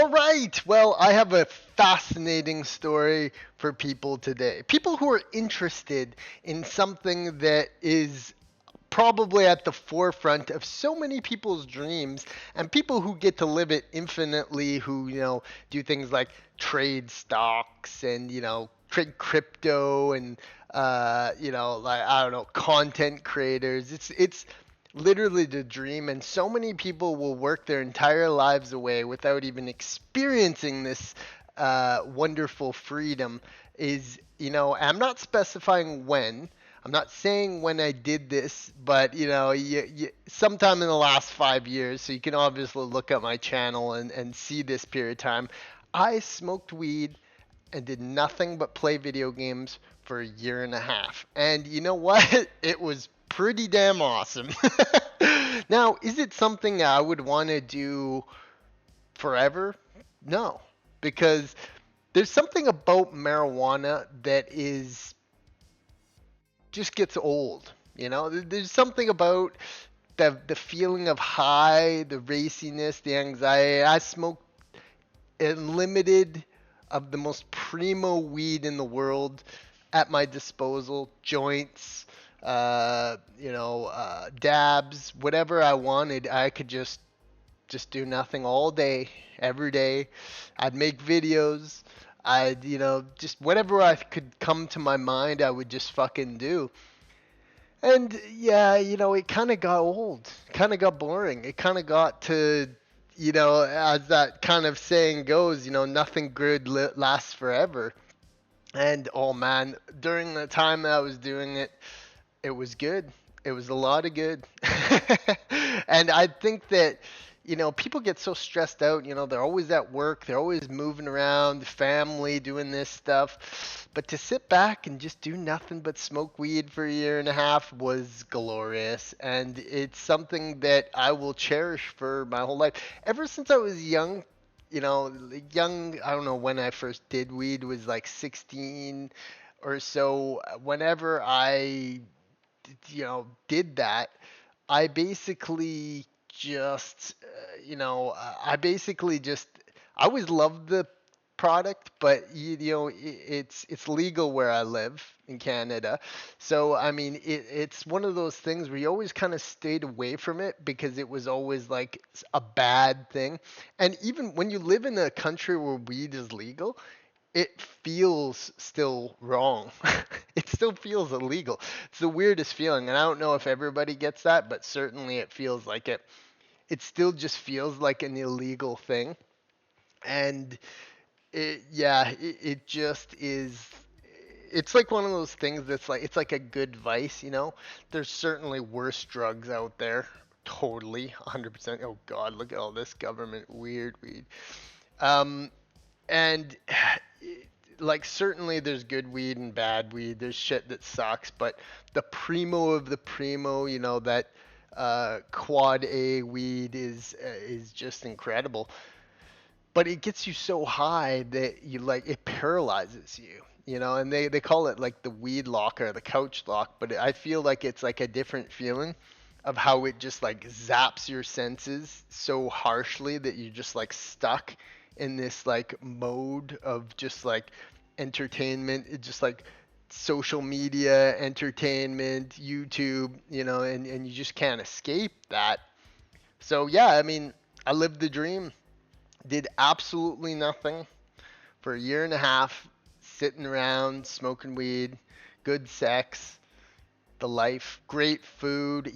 All right. Well, I have a fascinating story for people today. People who are interested in something that is probably at the forefront of so many people's dreams, and people who get to live it infinitely, who, do things like trade stocks and, trade crypto and, like, I don't know, content creators. It's literally the dream, and so many people will work their entire lives away without even experiencing this wonderful freedom. I'm not specifying when. I'm not saying when I did this, but sometime in the last 5 years. So you can obviously look at my channel and see this period of time. I smoked weed and did nothing but play video games for a year and a half. And you know what? It was pretty damn awesome. Now, is it something I would want to do forever? No, because there's something about marijuana that is just gets old. There's something about the feeling of high, the raciness, the anxiety. I smoked unlimited of the most primo weed in the world at my disposal, joints, dabs, whatever I wanted. I could just do nothing all day, every day. I'd make videos. I'd, just whatever I could come to my mind, I would just fucking do. And yeah, it kind of got old, kind of got boring. It kind of got to, as that kind of saying goes, nothing good lasts forever. And oh man, during the time that I was doing it, it was good. It was a lot of good. And I think that, people get so stressed out. They're always at work, they're always moving around, family, doing this stuff. But to sit back and just do nothing but smoke weed for a year and a half was glorious. And it's something that I will cherish for my whole life. Ever since I was young, I don't know when I first did weed, was like 16 or so. Whenever I did that, I basically just, I basically just, I always loved the product, but it's legal where I live in Canada. So I mean, it's one of those things where you always kind of stayed away from it because it was always like a bad thing. And even when you live in a country where weed is legal, it feels still wrong. It still feels illegal. It's the weirdest feeling, and I don't know if everybody gets that, but certainly it feels like it. It still just feels like an illegal thing, and it just is. It's like one of those things that's like it's like a good vice. There's certainly worse drugs out there. Totally, 100%. Oh God, look at all this government weird weed. Um, and like certainly there's good weed and bad weed. There's shit that sucks, but the primo of the primo, that quad A weed is just incredible. But it gets you so high that you like it paralyzes you. And they call it like the weed lock or the couch lock, but I feel like it's like a different feeling of how it just like zaps your senses so harshly that you're just like stuck in this like mode of just like entertainment. It's just like social media, entertainment, YouTube, and you just can't escape that. So yeah, I mean, I lived the dream, did absolutely nothing for a year and a half, sitting around, smoking weed, good sex, the life, great food,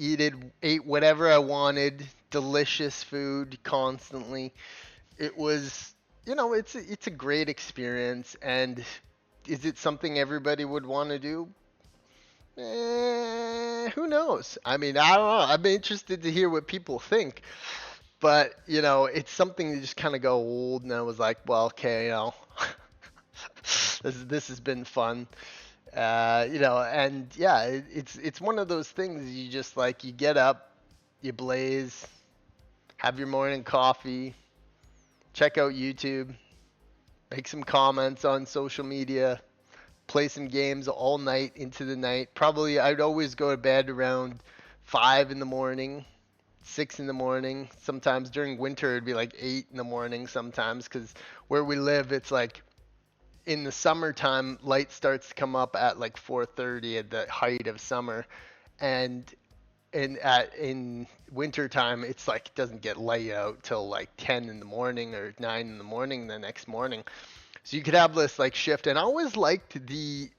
ate whatever I wanted, delicious food constantly. It was, it's a great experience, and is it something everybody would want to do? Who knows? I mean, I don't know. I'm interested to hear what people think, but it's something that just kind of go old, and I was like, well, okay, this has been fun. And yeah, it's one of those things you just like you get up, you blaze, have your morning coffee, check out YouTube, make some comments on social media, play some games all night into the night. Probably I'd always go to bed around 5 in the morning, 6 in the morning. Sometimes during winter it'd be like 8 in the morning sometimes, because where we live it's like in the summertime light starts to come up at like 4:30 at the height of summer, and in winter time it's like it doesn't get light out till like 10 in the morning or 9 in the morning the next morning. So you could have this like shift, and I always liked the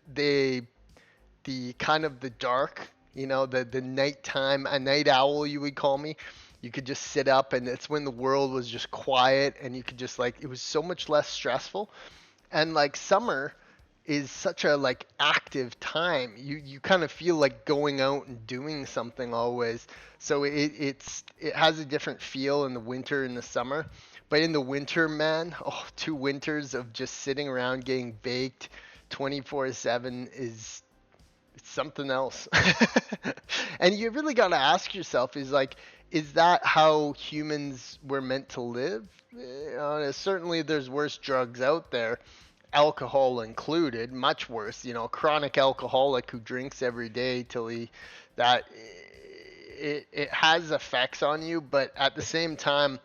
kind of the dark, the nighttime, a night owl you would call me. You could just sit up, and it's when the world was just quiet, and you could just like, it was so much less stressful. And like summer is such a like active time. You kind of feel like going out and doing something always. So it has a different feel in the winter and the summer. But in the winter, man, oh, 2 winters of just sitting around getting baked 24/7 is, it's something else. And you really got to ask yourself, is that how humans were meant to live? Certainly there's worse drugs out there, alcohol included, much worse. A chronic alcoholic who drinks every day till he, that it has effects on you, but at the same time,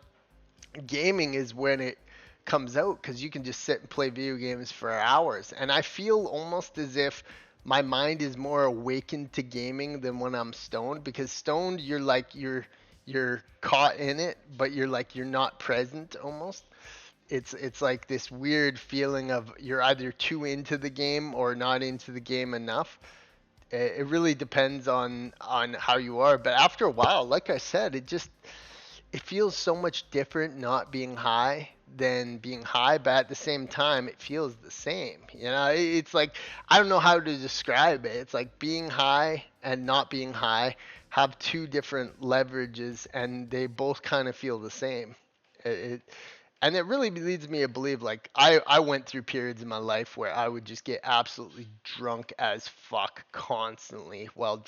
gaming is when it comes out, because you can just sit and play video games for hours. And I feel almost as if my mind is more awakened to gaming than when I'm stoned, because stoned you're like you're caught in it, but you're not present almost. It's like this weird feeling of you're either too into the game or not into the game enough. It really depends on how you are, but after a while, like I said, it feels so much different not being high than being high, but at the same time it feels the same. It's like, I don't know how to describe it. It's like being high and not being high have two different leverages, and they both kind of feel the same. It and it really leads me to believe, like, I went through periods in my life where I would just get absolutely drunk as fuck constantly while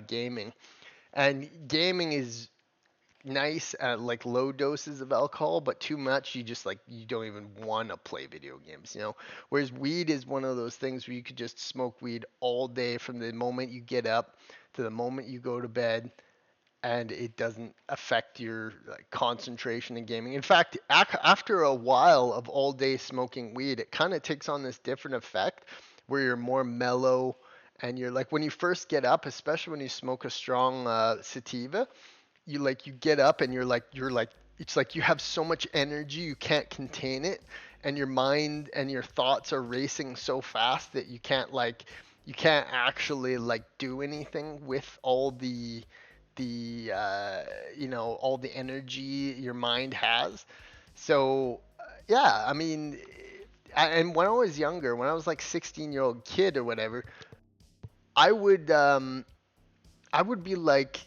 gaming. And gaming is nice at like low doses of alcohol, but too much, you just like, you don't even want to play video games. Whereas weed is one of those things where you could just smoke weed all day from the moment you get up to the moment you go to bed, and it doesn't affect your like concentration in gaming. In fact, after a while of all day smoking weed, it kind of takes on this different effect where you're more mellow, and you're like, when you first get up, especially when you smoke a strong sativa, you get up and you're like it's like you have so much energy you can't contain it, and your mind and your thoughts are racing so fast that you can't actually like do anything with all the energy your mind has. So yeah, I mean, and when I was younger, when I was like 16-year-old kid or whatever, I would um I would be like,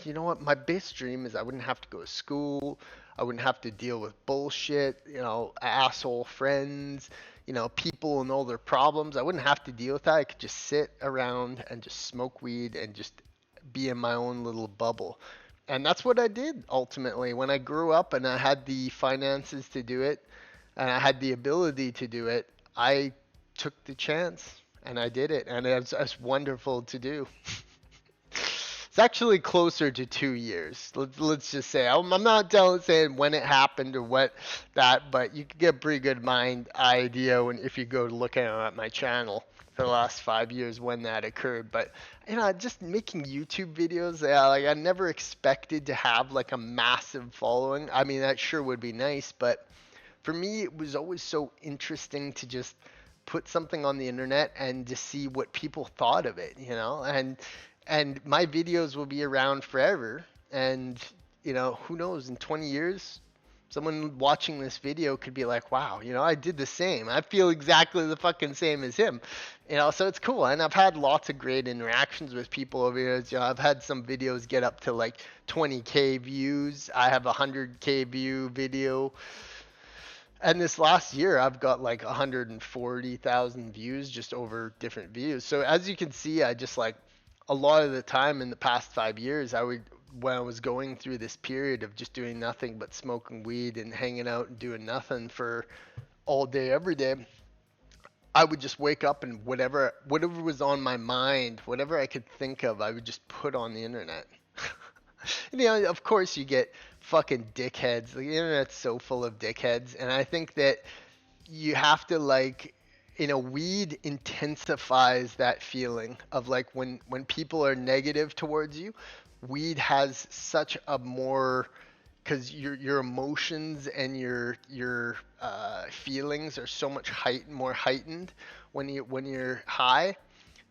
you know what? My best dream is I wouldn't have to go to school. I wouldn't have to deal with bullshit, asshole friends, people and all their problems. I wouldn't have to deal with that. I could just sit around and just smoke weed and just be in my own little bubble. And that's what I did ultimately. When I grew up and I had the finances to do it and I had the ability to do it, I took the chance and I did it. And it's wonderful to do. It's actually closer to 2 years. Let's just say I'm not saying when it happened or what that, but you can get a pretty good mind idea if you go to look at my channel for the last 5 years when that occurred. But just making YouTube videos, like I never expected to have like a massive following. I mean, that sure would be nice, but for me, it was always so interesting to just put something on the internet and to see what people thought of it. And my videos will be around forever. And who knows, in 20 years, someone watching this video could be like, wow, I did the same. I feel exactly the fucking same as him. So it's cool. And I've had lots of great interactions with people over here. I've had some videos get up to like 20K views. I have a 100K view video. And this last year, I've got like 140,000 views just over different videos. So as you can see, I just like, a lot of the time in the past 5 years, when I was going through this period of just doing nothing but smoking weed and hanging out and doing nothing for all day, every day, I would just wake up and whatever was on my mind, whatever I could think of, I would just put on the internet. Of course you get fucking dickheads. The internet's so full of dickheads, and I think that you have to like, weed intensifies that feeling of like when people are negative towards you. Weed has such a more, because your emotions and your feelings are so much more heightened when you're high,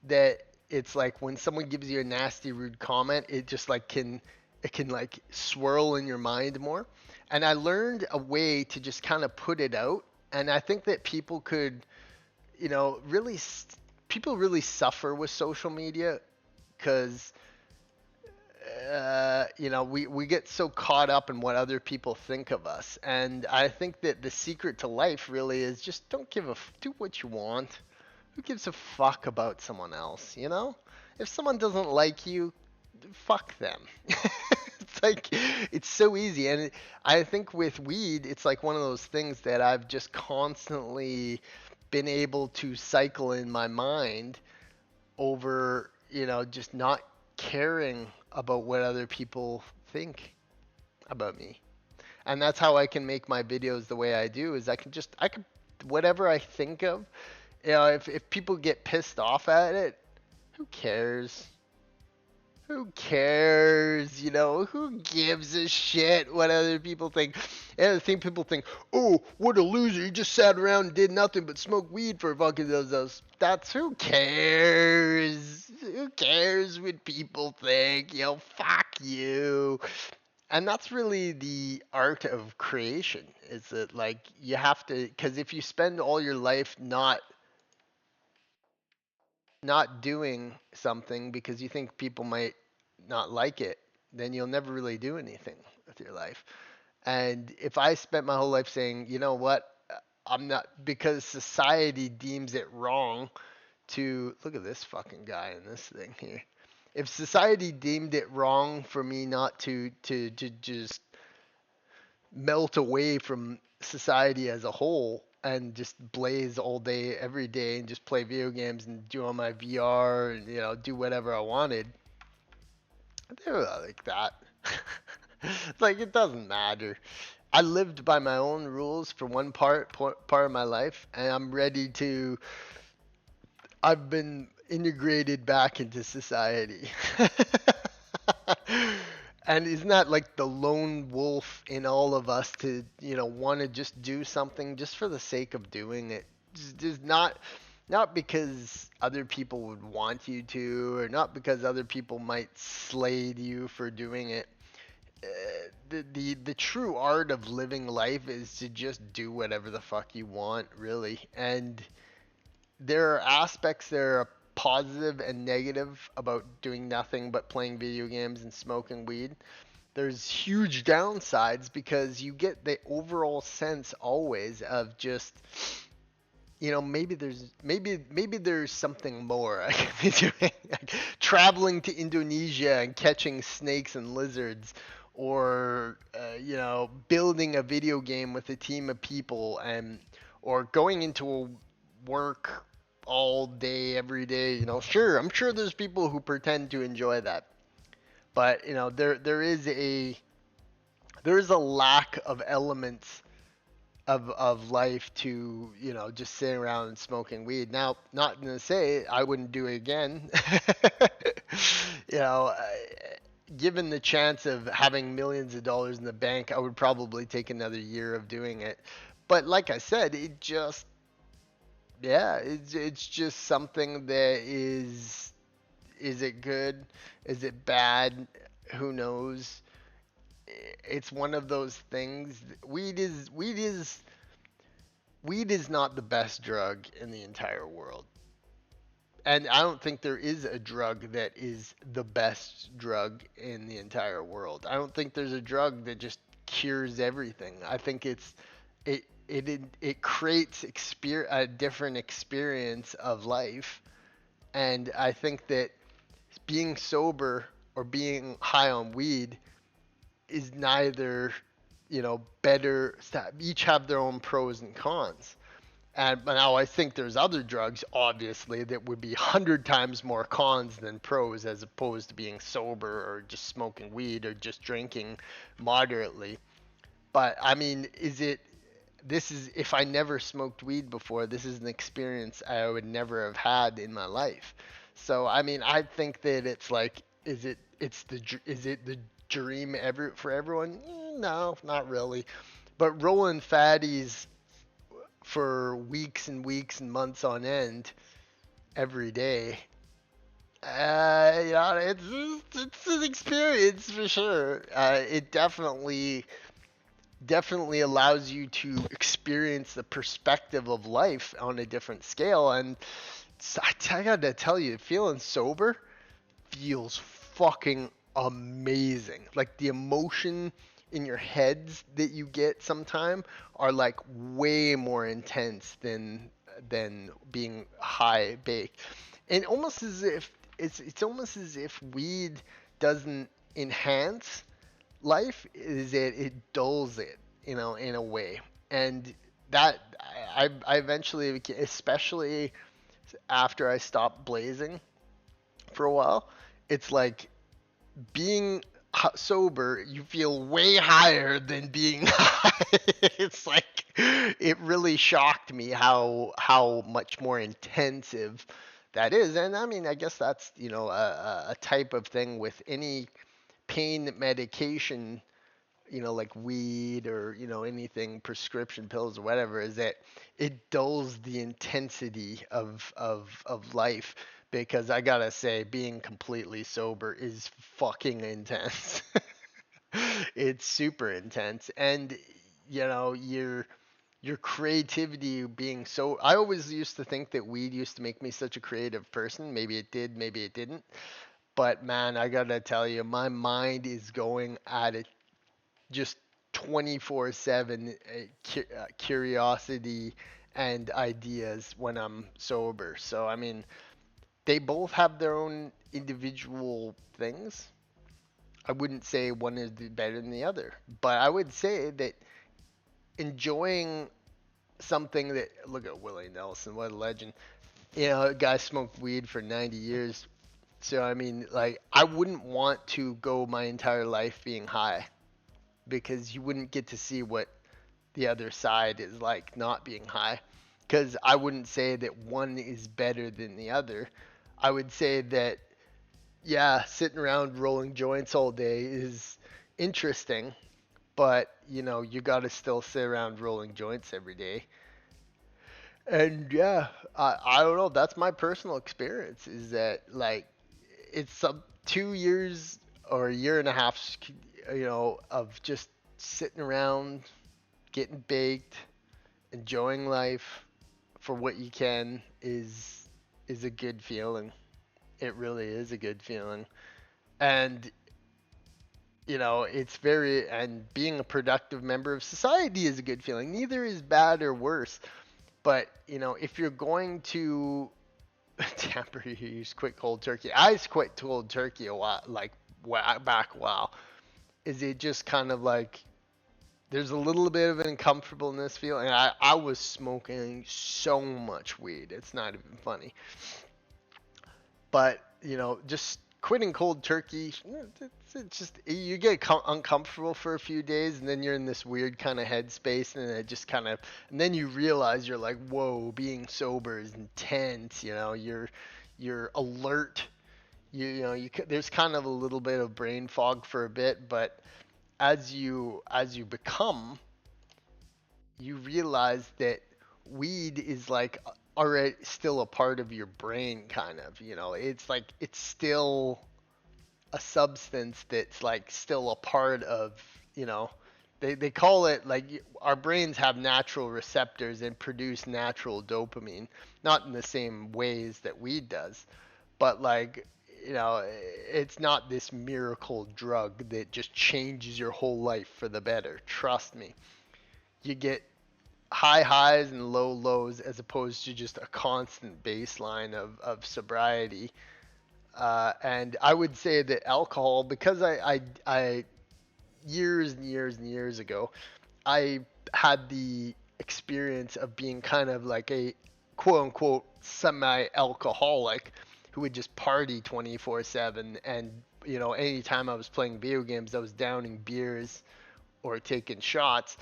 that it's like when someone gives you a nasty rude comment, it just like can like swirl in your mind more. And I learned a way to just kind of put it out, and I think that people could, really people really suffer with social media because we get so caught up in what other people think of us. And I think that the secret to life really is just don't do what you want. Who gives a fuck about someone else, you know? If someone doesn't like you, fuck them. It's like, it's so easy. And I think with weed, it's like one of those things that I've just constantly been able to cycle in my mind over, just not caring about what other people think about me. And that's how I can make my videos the way I do, is I can whatever I think of, if people get pissed off at it, who cares? Who cares? Who gives a shit what other people think? And I think people think, oh, what a loser. He just sat around and did nothing but smoke weed for fucking those. That's who cares? Who cares what people think? Fuck you. And that's really the art of creation, is that like you have to, because if you spend all your life not doing something because you think people might not like it, then you'll never really do anything with your life. And if I spent my whole life saying, you know what, I'm not, because society deems it wrong to look at this fucking guy in this thing here. If society deemed it wrong for me not to just melt away from society as a whole and just blaze all day every day and just play video games and do on my VR and do whatever I wanted, they were like that. It's like it doesn't matter. I lived by my own rules for one part of my life, and I'm ready to. I've been integrated back into society. And isn't that like the lone wolf in all of us to, want to just do something just for the sake of doing it? Just not because other people would want you to, or not because other people might slay you for doing it. The true art of living life is to just do whatever the fuck you want, really. And there are aspects that are positive and negative about doing nothing but playing video games and smoking weed. There's huge downsides because you get the overall sense always of just, maybe there's something more I can be doing. Like traveling to Indonesia and catching snakes and lizards, or building a video game with a team of people, and or going into a work all day every day. Sure, I'm sure there's people who pretend to enjoy that, but there is a lack of elements of life to just sitting around and smoking weed. Now, not gonna say I wouldn't do it again. you know uh, Given the chance of having millions of dollars in the bank, I would probably take another year of doing it. But like I said, yeah, it's just something that is it good? Is it bad? Who knows? It's one of those things. Weed is not the best drug in the entire world. And I don't think there is a drug that is the best drug in the entire world. I don't think there's a drug that just cures everything. I think it creates a different experience of life. And I think that being sober or being high on weed is neither, better. Each have their own pros and cons. And now I think there's other drugs, obviously, that would be 100 times more cons than pros, as opposed to being sober or just smoking weed or just drinking moderately. But I mean, this is, if I never smoked weed before, this is an experience I would never have had in my life. So I mean, I think that it's like, is it the dream ever for everyone? No, not really. But rolling fatties for weeks and weeks and months on end every day, yeah, it's an experience for sure. It definitely allows you to experience the perspective of life on a different scale. And I gotta tell you, feeling sober feels fucking amazing. Like the emotion in your heads that you get sometime are like way more intense than being high baked. And almost as if it's almost as if weed doesn't enhance life, is it dulls it, in a way. And that I eventually, especially after I stopped blazing for a while, it's like being sober, you feel way higher than being high. It's like it really shocked me how much more intensive that is. And I mean, I guess that's, a type of thing with any pain medication, like weed or, anything, prescription pills or whatever, is that it dulls the intensity of life. Because I gotta say, being completely sober is fucking intense. It's super intense. And, your creativity being so, I always used to think that weed used to make me such a creative person. Maybe it did, maybe it didn't. But man, I gotta tell you, my mind is going at it just 24/7, curiosity and ideas when I'm sober. So, I mean, they both have their own individual things. I wouldn't say one is better than the other, but I would say that enjoying something that, look at Willie Nelson, what a legend. A guy smoked weed for 90 years. So, I mean, like, I wouldn't want to go my entire life being high, because you wouldn't get to see what the other side is like not being high. Because I wouldn't say that one is better than the other. I would say that, yeah, sitting around rolling joints all day is interesting, but you got to still sit around rolling joints every day. And yeah, I don't know. That's my personal experience. Is that like it's some 2 years or a year and a half, of just sitting around, getting baked, enjoying life for what you can is a good feeling. It really is a good feeling. And it's very, and being a productive member of society is a good feeling. Neither is bad or worse. But, if you're going to tamper, you use quit cold turkey. I quit cold turkey a while, like back a while. Is it just kind of like there's a little bit of an uncomfortableness feeling. I was smoking so much weed. It's not even funny. But, just quitting cold turkey, it's just, you get uncomfortable for a few days, and then you're in this weird kind of headspace, and it just kind of, and then you realize you're like, whoa, being sober is intense. You're alert. There's kind of a little bit of brain fog for a bit, but as you become, you realize that weed is like already still a part of your brain, kind of. It's like it's still a substance that's like still a part of, you know they call it, like, our brains have natural receptors and produce natural dopamine, not in the same ways that weed does, but like, it's not this miracle drug that just changes your whole life for the better. Trust me. You get high highs and low lows, as opposed to just a constant baseline of sobriety. And I would say that alcohol, because I years and years and years ago, I had the experience of being kind of like a quote unquote semi-alcoholic who would just party 24/7. And anytime I was playing video games, I was downing beers or taking shots.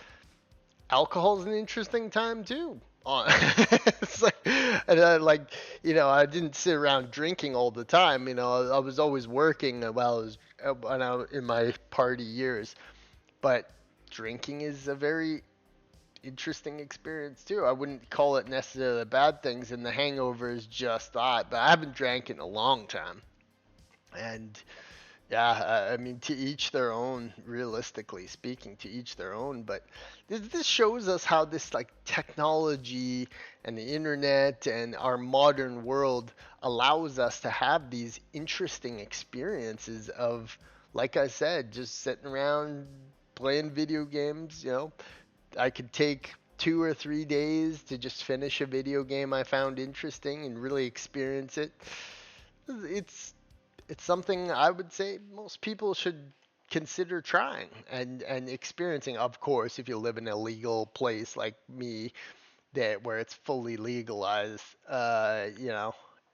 Alcohol's an interesting time too. It's like, and I didn't sit around drinking all the time. I was always working while I was when I was in my party years. But drinking is a very interesting experience too. I wouldn't call it necessarily bad things, and the hangover is just that. But I haven't drank in a long time, and yeah, I mean, to each their own. Realistically speaking, to each their own. But this shows us how this like technology and the internet and our modern world allows us to have these interesting experiences of, like I said, just sitting around playing video games. I could take 2 or 3 days to just finish a video game I found interesting and really experience it. It's it's something I would say most people should consider trying and experiencing. Of course, if you live in a legal place like me, that where it's fully legalized,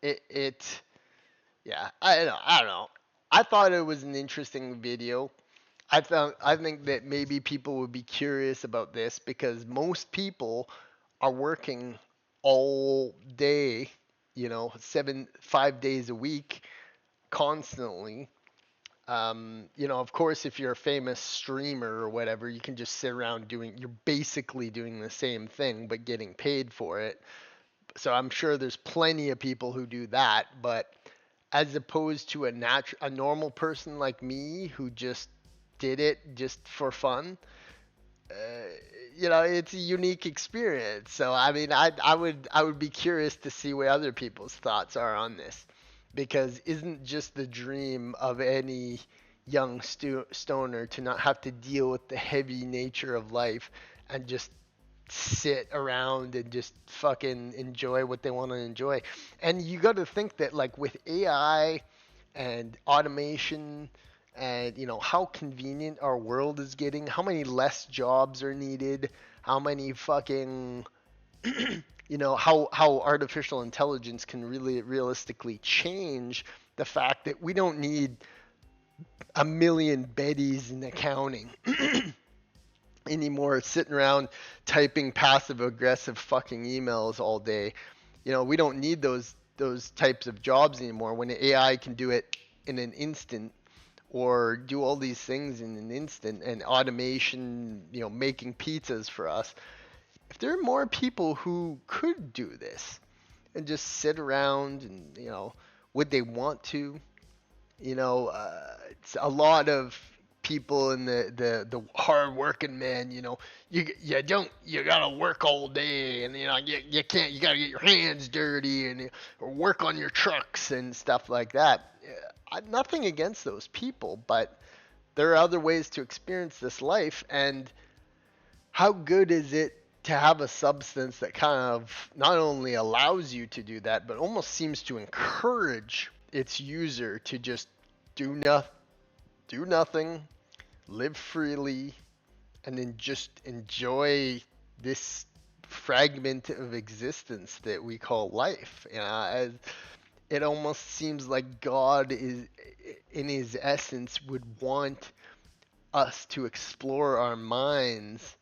it yeah, I don't know. I thought it was an interesting video. I think that maybe people would be curious about this because most people are working all day, 5 days a week, constantly. Of course, if you're a famous streamer or whatever, you can just sit around you're basically doing the same thing, but getting paid for it. So I'm sure there's plenty of people who do that, but as opposed to a normal person like me who just did it just for fun, uh, it's a unique experience. So I mean, I would be curious to see what other people's thoughts are on this, because isn't just the dream of any young stoner to not have to deal with the heavy nature of life and just sit around and just fucking enjoy what they want to enjoy. And you got to think that like with AI and automation and how convenient our world is getting, how many less jobs are needed, how many fucking how artificial intelligence can really realistically change the fact that we don't need a million Bettys in accounting anymore sitting around typing passive aggressive fucking emails all day. We don't need those types of jobs anymore when the AI can do it in an instant, or do all these things in an instant, and automation, making pizzas for us. If there are more people who could do this and just sit around and, would they want to? It's a lot of people in the hard working men, you gotta work all day, and you can't, you gotta get your hands dirty and or work on your trucks and stuff like that. Nothing against those people, but there are other ways to experience this life. And how good is it to have a substance that kind of not only allows you to do that, but almost seems to encourage its user to just do nothing, live freely, and then just enjoy this fragment of existence that we call life. It almost seems like God is, in his essence, would want us to explore our minds,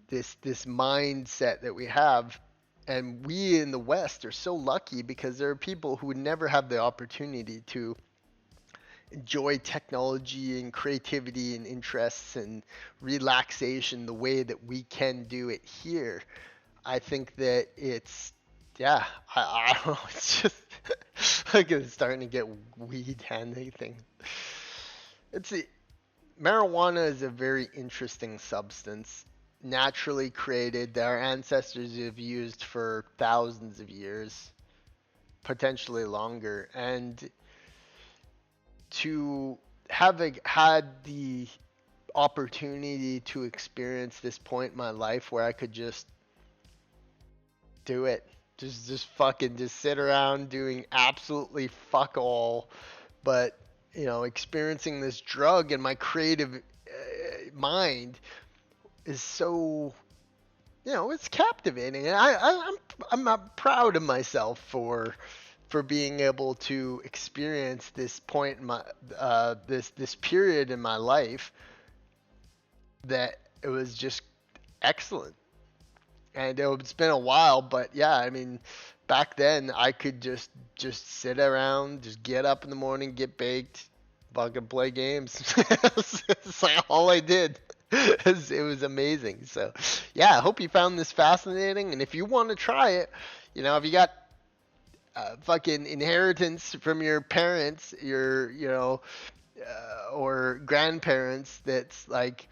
this mindset that we have. And we in the West are so lucky because there are people who would never have the opportunity to enjoy technology and creativity and interests and relaxation the way that we can do it here. I think that it's, yeah, I don't know, it's just like it's starting to get weed handy thing. It's a, Marijuana is a very interesting substance, naturally created, that our ancestors have used for thousands of years, potentially longer. And to have had the opportunity to experience this point in my life where I could just do it, just fucking just sit around doing absolutely fuck all, but experiencing this drug, and my creative mind is so it's captivating, and I'm proud of myself for being able to experience this point in my this period in my life that it was just excellent. And it's been a while, but yeah, I mean, back then I could just sit around, just get up in the morning, get baked, fucking play games. It's like all I did. It was amazing. So, yeah, I hope you found this fascinating. And if you want to try it, if you got fucking inheritance from your parents, or grandparents that's like,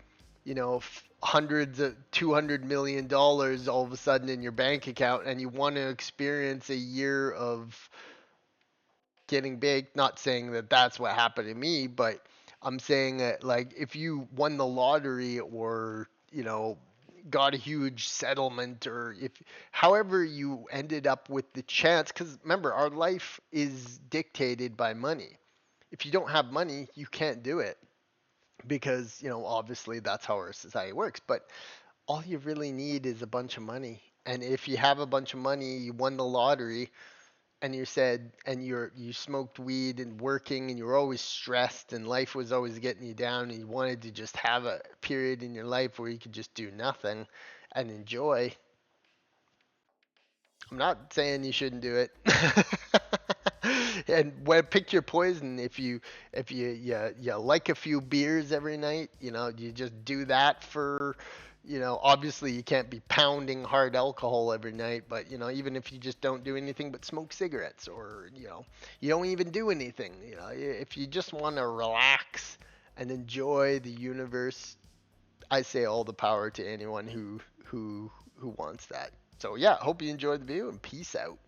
hundreds of $200 million all of a sudden in your bank account, and you want to experience a year of getting baked. Not saying that that's what happened to me, but I'm saying that, like, if you won the lottery, or got a huge settlement, or if however you ended up with the chance, because remember, our life is dictated by money. If you don't have money, you can't do it, because obviously that's how our society works. But all you really need is a bunch of money. And if you have a bunch of money, you won the lottery, and you smoked weed and working, and you were always stressed, and life was always getting you down, and you wanted to just have a period in your life where you could just do nothing and enjoy. I'm not saying you shouldn't do it. And pick your poison. If you like a few beers every night, you just do that for, obviously you can't be pounding hard alcohol every night, but even if you just don't do anything but smoke cigarettes, or you don't even do anything, if you just want to relax and enjoy the universe, I say all the power to anyone who wants that. So yeah, hope you enjoyed the video, and peace out.